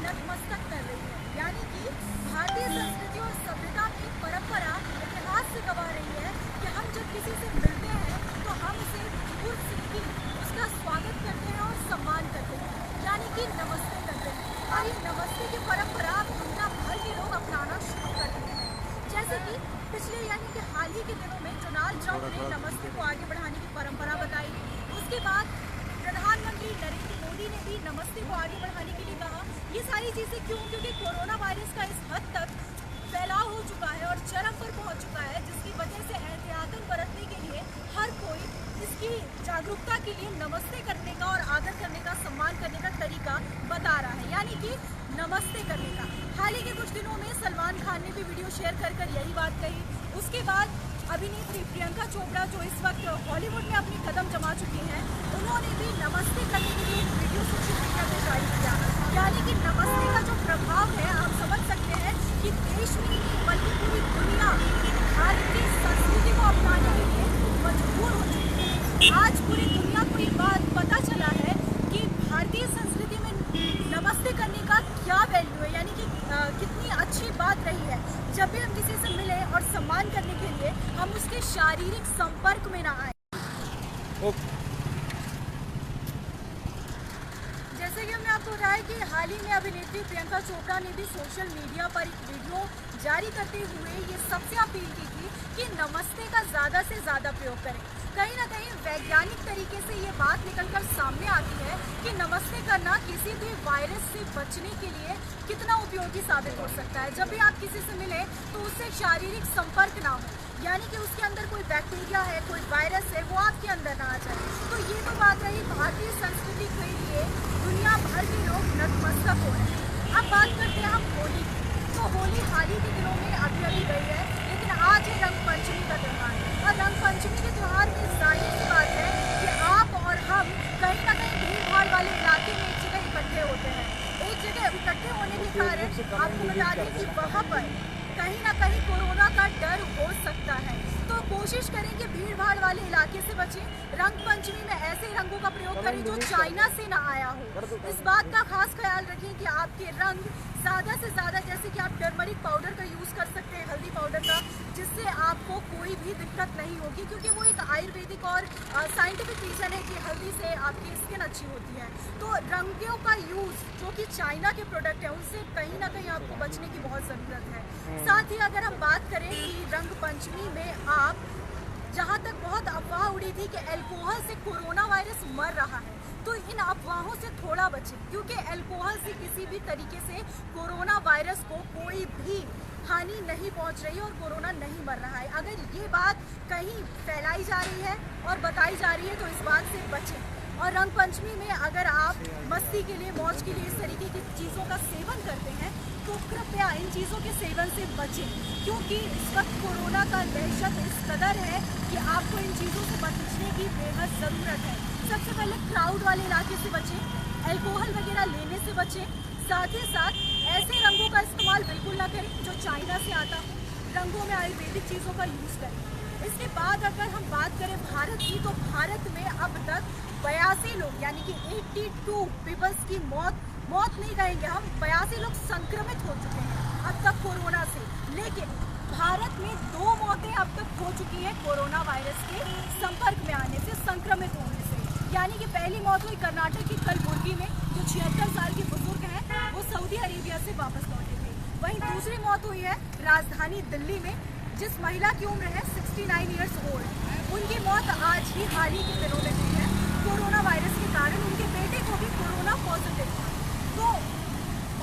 नतमस्तक कर रही है। यानी कि भारतीय संस्कृति और सभ्यता की परंपरा इतिहास से गवा रही है कि हम जब किसी से मिलते हैं तो हम उसे दूर से ही उसका स्वागत करते हैं और सम्मान करते हैं, यानी कि नमस्ते करते हैं। और ये नमस्ते की परंपरा दुनिया भर के लोग अपनाना शुरू कर दिए हैं। जैसे कि पिछले यानी कि हाल ही के दिनों में डोनाल्ड ट्रंप ने नमस्ते को आगे बढ़ाने की परंपरा बताई। उसके बाद प्रधानमंत्री नरेंद्र मोदी ने भी नमस्ते को आगे बढ़ाने के लिए कहा। ये सारी चीज़ें क्यों? क्योंकि कोरोना वायरस का इस हद तक फैलाव हो चुका है और चरम पर पहुंच चुका है, जिसकी वजह से एहतियातन बरतने के लिए हर कोई इसकी जागरूकता के लिए नमस्ते करने का और आदर करने का, सम्मान करने का तरीका बता रहा है, यानी कि नमस्ते करने का। हाल ही के कुछ दिनों में सलमान खान ने भी वीडियो शेयर कर यही बात कही। उसके बाद अभिनेत्री प्रियंका चोपड़ा, जो इस वक्त हॉलीवुड में अपने कदम जमा चुकी हैं, उन्होंने भी नमस्ते करने के लिए एक वीडियो सोशल मीडिया पर जारी किया। यानी कि नमस्ते का जो प्रभाव है आप समझ सकते हैं कि देश में ही नहीं बल्कि पूरी दुनिया भारतीय संस्कृति को अपनाने के लिए मजबूर हो चुकी है। आज पूरी दुनिया को ये बात पता चला है कि भारतीय संस्कृति में नमस्ते करने का क्या वैल्यू है, यानी कि कितनी अच्छी बात रही है। जब भी हम किसी से मिले और सम्मान करने के लिए हम उसके शारीरिक संपर्क में ना आए। जैसे कि हमने आपको बताया कि हाल ही में अभिनेत्री प्रियंका चोपड़ा ने भी सोशल मीडिया पर एक वीडियो जारी करते हुए ये सबसे अपील की थी कि नमस्ते का ज़्यादा से ज़्यादा प्रयोग करें। कहीं ना कहीं वैज्ञानिक तरीके से ये बात निकलकर सामने आती है कि नमस्ते करना किसी भी वायरस से बचने के लिए कितना उपयोगी साबित हो सकता है। जब भी आप किसी से मिले तो उससे शारीरिक संपर्क ना हो, यानी कि उसके अंदर कोई बैक्टीरिया है, कोई वायरस है, वो आपके अंदर ना आ जाए। तो ये तो बात रही भारतीय संस्कृति के लिए दुनिया भर के लोग नतमस्तक हो रहे हैं। अब बात करते हैं हम होली की। तो होली हाल ही के दिनों में अभी गई है, लेकिन आज है रंग पंचमी का त्यौहार। और रंग पंचमी के त्यौहार में जाहिर सी बात है कि आप और हम कहीं ना कहीं भीड़ भाड़ वाले इलाके में एक जगह इकट्ठे होते हैं। एक जगह इकट्ठे होने के कारण आपको बता दें कि वहाँ पर कहीं ना कहीं कोरोना का डर हो सकता है। तो कोशिश करें कि भीड़ भाड़ वाले इलाके से बचें। रंग पंचमी में ऐसे रंगों का प्रयोग करें जो चाइना से ना आया हो। इस बात का खास ख्याल रखें कि आपके रंग ज़्यादा से ज़्यादा, जैसे कि आप टर्मरिक पाउडर का यूज़ कर सकते हैं, हल्दी पाउडर का, जिससे आपको कोई भी दिक्कत नहीं होगी, क्योंकि वो एक आयुर्वेदिक और साइंटिफिक रीज़न है कि हल्दी से आपकी स्किन अच्छी होती है। तो रंगों का यूज़ जो कि चाइना के प्रोडक्ट है उनसे कहीं ना कहीं आपको बचने की बहुत ज़रूरत है। साथ ही अगर हम बात करें कि रंग पंचमी में आप, जहाँ तक बहुत अफवाह उड़ी थी कि अल्कोहल से कोरोना वायरस मर रहा है, तो इन अफवाहों से थोड़ा बचें, क्योंकि अल्कोहल से किसी भी तरीके से कोरोना वायरस को कोई भी हानि नहीं पहुंच रही और कोरोना नहीं मर रहा है। अगर ये बात कहीं फैलाई जा रही है और बताई जा रही है तो इस बात से बचें। और रंग पंचमी में अगर आप मस्ती के लिए, मौज के लिए इस तरीके की चीज़ों का सेवन करते हैं तो कृपया इन चीज़ों के सेवन से बचें, क्योंकि इस वक्त कोरोना का दहशत इस कदर है कि आपको इन चीज़ों से बचने की बेहद ज़रूरत है। सबसे पहले क्राउड वाले इलाके से बचें, अल्कोहल वगैरह लेने से बचें। साथ ही साथ ऐसे रंगों का इस्तेमाल बिल्कुल ना करें जो चाइना से आता हो। रंगों में आयुर्वेदिक चीज़ों का यूज़ करें। इसके बाद अगर हम बात करें भारत की, तो भारत में अब तक 82 लोग, यानी कि 82 पीपल्स की मौत नहीं कहेंगे हम, 82 लोग संक्रमित हो चुके हैं अब तक कोरोना से। लेकिन भारत में 2 मौतें अब तक हो चुकी हैं कोरोना वायरस के संपर्क में आने से, संक्रमित होने से। यानी कि पहली मौत हुई कर्नाटक की कलबुर्गी में, जो 76 साल के बुजुर्ग हैं, वो सऊदी अरेबिया से वापस लौटे थे। वहीं दूसरी मौत हुई है राजधानी दिल्ली में, जिस महिला की उम्र है 69 ईयर्स ओल्ड। उनकी मौत आज ही हाल ही के दिनों में हुई है कोरोना वायरस के कारण। उनके बेटे को भी कोरोना पॉजिटिव था। तो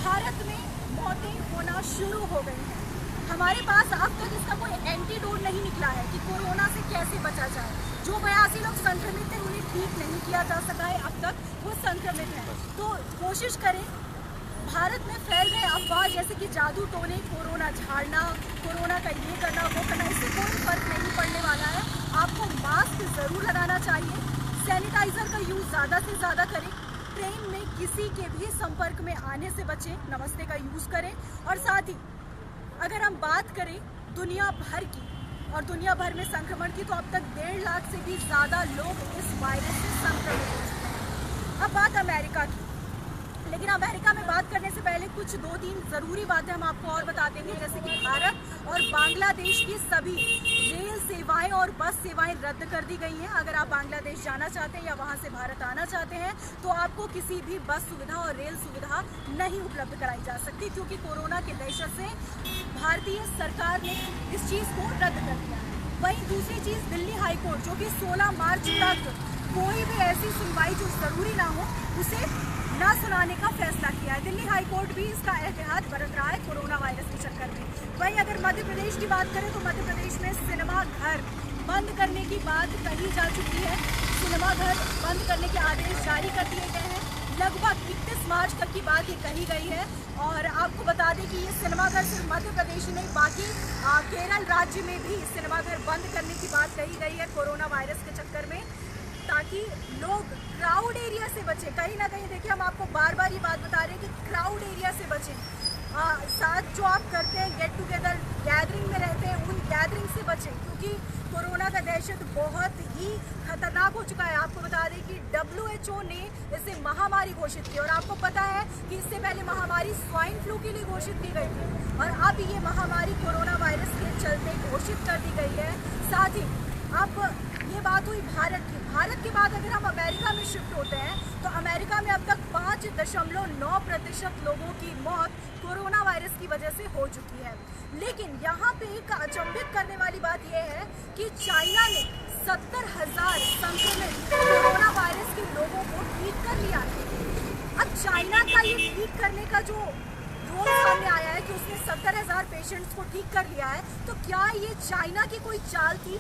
भारत में मौतें होना शुरू हो गई हैं। हमारे पास अब तक इसका कोई एंटीडोट नहीं निकला है कि कोरोना से कैसे बचा जाए। जो 82 लोग संक्रमित थे उन्हें ठीक नहीं किया जा सका है अब तक, वो संक्रमित हैं। तो कोशिश करें, भारत में फैल रहे अफवाह जैसे कि जादू टोने, कोरोना झाड़ना, कोरोना का ये करना वो करना, इससे कोई फर्क नहीं पड़ने वाला है। आपको मास्क ज़रूर लगाना चाहिए, सैनिटाइज़र का यूज़ ज़्यादा से ज़्यादा करें, ट्रेन में किसी के भी संपर्क में आने से बचें, नमस्ते का यूज़ करें। और साथ ही अगर हम बात करें दुनिया भर की, और दुनिया भर में संक्रमण की, तो अब तक 1.5 लाख से भी ज़्यादा लोग इस वायरस से संक्रमित हो चुके हैं। अब बात अमेरिका की, लेकिन अमेरिका में बात करने से पहले कुछ 2-3 ज़रूरी बातें हम आपको और बता देंगे, जैसे कि भारत और बांग्लादेश की सभी रेल सेवाएं और बस सेवाएं रद्द कर दी गई हैं। अगर आप बांग्लादेश जाना चाहते हैं या वहां से भारत आना चाहते हैं तो आपको किसी भी बस सुविधा और रेल सुविधा नहीं उपलब्ध कराई जा सकती, क्योंकि कोरोना के दहशत से भारतीय सरकार ने इस चीज़ को रद्द कर दिया है। वहीं दूसरी चीज़, दिल्ली हाईकोर्ट जो कि 16 मार्च तक कोई भी ऐसी सुनवाई जो ज़रूरी ना हो उसे ना सुनाने का फैसला किया है। दिल्ली हाईकोर्ट भी इसका एहतियात बरत रहा है कोरोना वायरस के चक्कर में। वहीं अगर मध्य प्रदेश की बात करें तो मध्य प्रदेश में सिनेमा घर बंद करने की बात कही जा चुकी है। सिनेमा घर बंद करने के आदेश जारी कर दिए गए हैं। लगभग 31 मार्च तक की बात ये कही गई है। और आपको बता दें कि ये सिनेमाघर सिर्फ मध्य प्रदेश ही नहीं, बाकी केरल राज्य में भी सिनेमाघर बंद करने की बात कही गई है कोरोना वायरस के चक्कर में, ताकि लोग क्राउड एरिया से बचें। कहीं ना कहीं देखिए, हम आपको बार बार ये बात बता रहे हैं कि क्राउड एरिया से बचें। साथ जो आप करते हैं, गेट टुगेदर गैदरिंग में रहते हैं, उन गैदरिंग से बचें, क्योंकि कोरोना का दहशत बहुत ही खतरनाक हो चुका है। आपको बता दें कि WHO ने इसे महामारी घोषित की, और आपको पता है कि इससे पहले महामारी स्वाइन फ्लू के लिए घोषित की गई थी, और अब ये महामारी कोरोना वायरस के चलते घोषित कर दी गई है। साथ ही अब ये बात हुई भारत की। भारत के बाद अगर हम अमेरिका में शिफ्ट होते हैं तो अमेरिका में अब तक 5.9% लोगों की मौत कोरोना वायरस की वजह से हो चुकी है। लेकिन यहाँ पे एक अचंभित करने वाली बात यह है कि चाइना ने 70,000 संक्रमित कोरोना वायरस के लोगों को ठीक कर लिया है। अब चाइना का ये ठीक करने का जो रोल सामने आया है कि उसने 70,000 पेशेंट्स को ठीक कर लिया है, तो क्या ये चाइना की कोई चाल थी?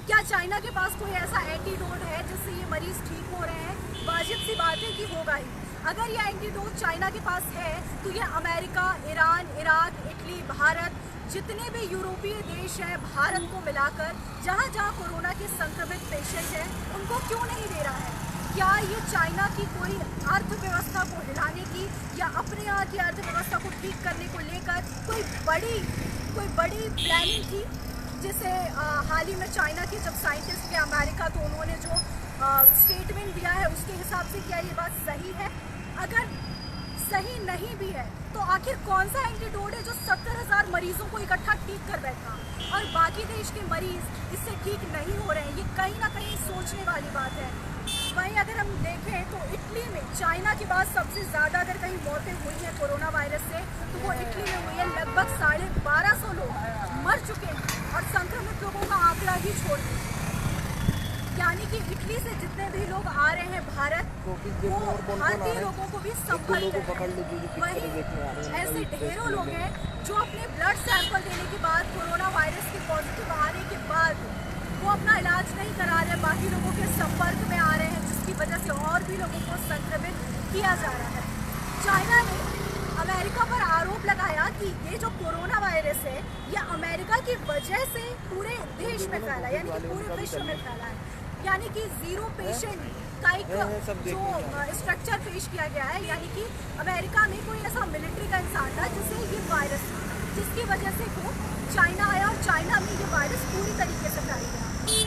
क्या चाइना के पास कोई ऐसा एंटीडोट है जिससे ये मरीज ठीक हो रहे हैं? वाजिब सी बात है कि होगा ही। अगर ये एंटीडोट चाइना के पास है तो ये America, Iran, Iraq, Italy, Bharat, जितने भी यूरोपीय देश हैं, भारत को मिलाकर जहाँ जहाँ कोरोना के संक्रमित पेशेंट हैं, उनको क्यों नहीं दे रहा है? क्या ये चाइना की कोई अर्थव्यवस्था को हिलाने की या अपने यहाँ की अर्थव्यवस्था को ठीक करने को लेकर कोई बड़ी प्लानिंग थी? जैसे हाल ही में चाइना के जब साइंटिस्ट गए अमेरिका, तो उन्होंने जो स्टेटमेंट दिया है उसके हिसाब से क्या ये बात सही है? अगर सही नहीं भी है तो आखिर कौन सा एंटीडोट है जो 70,000 मरीजों को इकट्ठा ठीक कर बैठा और बाकी देश के मरीज इससे ठीक नहीं हो रहे हैं? ये कहीं ना कहीं सोचने वाली बात है। वहीं अगर हम देखें तो इटली में चाइना के बाद सबसे ज़्यादा अगर कहीं मौतें हुई हैं कोरोना वायरस से तो वो इटली में हुई है। लगभग 1250 लोग मर चुके हैं और संक्रमित लोगों का आंकड़ा भी छोड़ दिया। यानी कि इटली से जितने भी लोग आ रहे हैं भारत, वो भारतीय लोगों को भी संपर्क कर रहे हैं। वहीं ऐसे ढेरों लोग हैं जो अपने ब्लड सैंपल देने के बाद कोरोना वायरस के पॉजिटिव आने के बाद वो अपना इलाज नहीं करा रहे, बाकी लोगों के संपर्क में आ रहे हैं, जिसकी वजह से और भी लोगों को संक्रमित किया जा रहा है। चाइना ने अमेरिका पर आरोप लगाया कि ये जो कोरोना वायरस है ये अमेरिका की वजह से पूरे देश में फैला, यानी कि पूरे विश्व में फैला है। यानी कि जीरो पेशेंट का एक जो स्ट्रक्चर पेश किया गया है, यानी कि अमेरिका में कोई ऐसा मिलिट्री का इंसान था जिसे ये वायरस, जिसकी वजह से वो चाइना आया और चाइना में ये वायरस पूरी तरीके से फैल गया।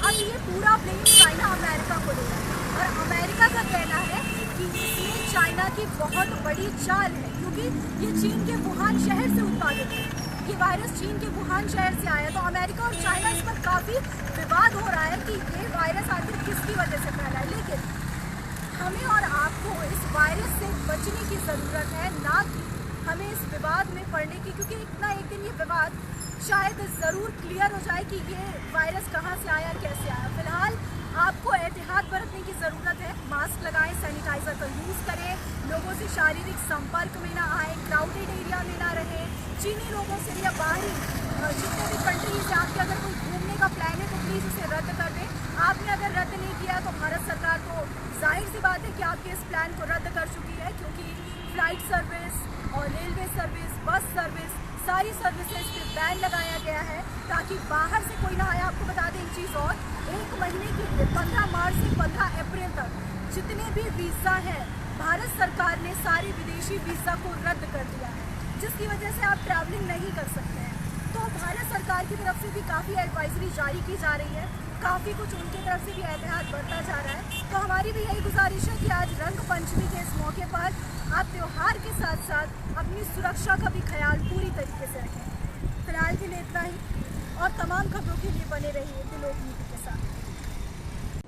अब ये पूरा ब्लेम चाइना अमेरिका को दे रहा है और अमेरिका का कहना है कि इसमें चाइना की बहुत बड़ी चाल है, क्योंकि ये चीन के वुहान शहर से उत्पादित है। ये वायरस चीन के वुहान शहर से आया, तो अमेरिका और चाइना इस पर काफ़ी विवाद हो रहा है कि ये वायरस आखिर किसकी वजह से फैला है। लेकिन हमें और आपको इस वायरस से बचने की ज़रूरत है, ना कि हमें इस विवाद में पड़ने की, क्योंकि एक दिन ये विवाद शायद ज़रूर क्लियर हो जाए कि ये वायरस कहाँ से आया, कैसे आया। फिलहाल आपको एहतियात बरतने की ज़रूरत है। मास्क लगाएं, सैनिटाइज़र का यूज़ करें, लोगों से शारीरिक संपर्क में ना आए, क्राउडेड एरिया में ना रहें, चीनी लोगों से या बाहरी जितने भी कंट्रीज हैं, आपके अगर कोई घूमने का प्लान है तो प्लीज़ उसे रद्द कर दें। आपने अगर रद्द नहीं किया तो भारत सरकार तो जाहिर सी बात है कि आपके इस प्लान को रद्द कर चुकी है, क्योंकि फ्लाइट सर्विस और रेलवे सर्विस, बस सर्विस, सारी सर्विसेज पे बैन लगाया गया है ताकि बाहर से कोई ना आए। आपको बता दें एक चीज़ और, 1 महीने के लिए 15 मार्च से 15 अप्रैल तक जितने भी वीज़ा हैं भारत सरकार ने सारे विदेशी वीज़ा को रद्द कर दिया है, जिसकी वजह से आप ट्रैवलिंग नहीं कर सकते हैं। तो भारत सरकार की तरफ से भी काफ़ी एडवाइजरी जारी की जा रही है, काफ़ी कुछ उनकी तरफ से भी एहतियात बरता जा रहा है। तो हमारी भी यही गुजारिश है कि आज रंग पंचमी के इस मौके पर आप त्यौहार के साथ साथ अपनी सुरक्षा का भी ख्याल पूरी तरीके से रखें। फिलहाल के लिए इतना ही, और तमाम खबरों के लिए बने रहिए दिलों की।